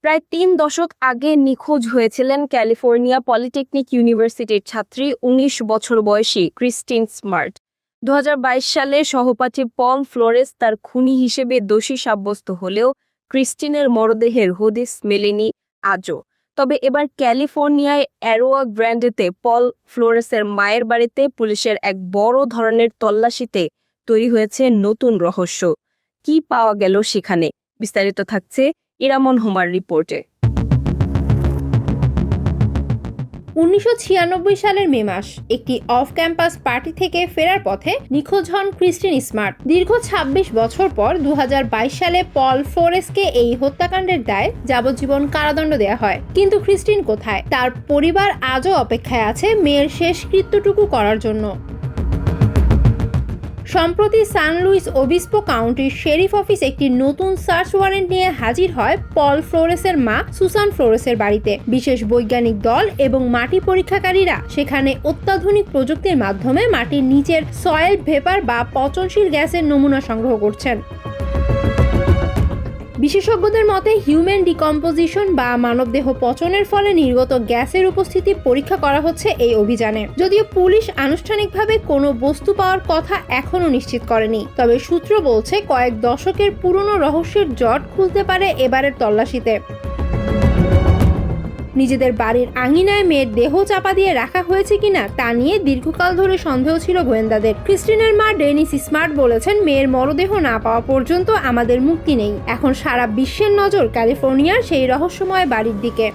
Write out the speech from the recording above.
প্রায় ৩ দশক আগে নিখোঁজ হয়েছিলেন ক্যালিফোর্নিয়া পলিটেকনিক ইউনিভার্সিটির ছাত্রী ১৯ বছর বয়সী ক্রিস্টিন স্মার্ট। ২০২২ সালে সহপাঠী পল ফ্লোরেস তার খুনি হিসেবে দোষী সাব্যস্ত হলেও ক্রিস্টিনের মরদেহের হদিস মেলেনি আজও। তবে এবার ক্যালিফোর্নিয়ায় অ্যারোয়া গ্র্যান্ডেতে পল ফ্লোরেসের মায়ের বাড়িতে পুলিশের এক বড় ধরনের তল্লাশিতে তৈরি হয়েছে নতুন রহস্য। কি পাওয়া গেল সেখানে, বিস্তারিত থাকছে ইরামন হুমার রিপোর্টে। ১৯৯৬ সালের মে মাস একটি অফ ক্যাম্পাস পার্টি থেকে ফেরার পথে নিখোঁজ হন ক্রিস্টিন স্মার্ট। দীর্ঘ ২৬ বছর পর ২০২২ সালে পল ফ্লোরেসকে এই হত্যাকাণ্ডের দায়ে যাবজ্জীবন কারাদণ্ড দেওয়া হয়। কিন্তু ক্রিস্টিন কোথায়? তার পরিবার আজও অপেক্ষায় আছে মেয়ের শেষকৃত্যটুকু করার জন্য। সম্প্রতি সান লুইস ওবিস্পো কাউন্টির শেরিফ অফিস একটি নতুন সার্চ ওয়ারেন্ট নিয়ে হাজির হয় পল ফ্লোরেসের মা সুসান ফ্লোরেসের বাড়িতে। বিশেষ বৈজ্ঞানিক দল এবং মাটি পরীক্ষাকারীরা সেখানে অত্যাধুনিক প্রযুক্তির মাধ্যমে মাটির নিচের সয়েল ভেপার বা পচনশীল গ্যাসের নমুনা সংগ্রহ করছেন। বিশেষজ্ঞদের মতে হিউম্যান ডিকম্পোজিশন বা মানবদেহ পচনের ফলে নির্গত গ্যাসের উপস্থিতি পরীক্ষা করা হচ্ছে এই অভিযানে। যদিও পুলিশ আনুষ্ঠানিকভাবে কোনো বস্তু পাওয়ার কথা এখনো নিশ্চিত করেনি, তবে সূত্র বলছে কয়েক দশকের পুরনো রহস্যের জট খুলতে পারে এবারের তল্লাশিতে। নিজেদের বাড়ির আঙিনায় মেয়ের দেহ চাপা দিয়ে রাখা হয়েছে কিনা তা নিয়ে দীর্ঘকাল ধরে সন্দেহ ছিল গোয়েন্দাদের। ক্রিস্টিনের মা ডেনিস স্মার্ট বলেছেন, মেয়ের মরদেহ না পাওয়া পর্যন্ত আমাদের মুক্তি নেই। এখন সারা বিশ্বের নজর ক্যালিফোর্নিয়ার সেই রহস্যময় বাড়ির দিকে।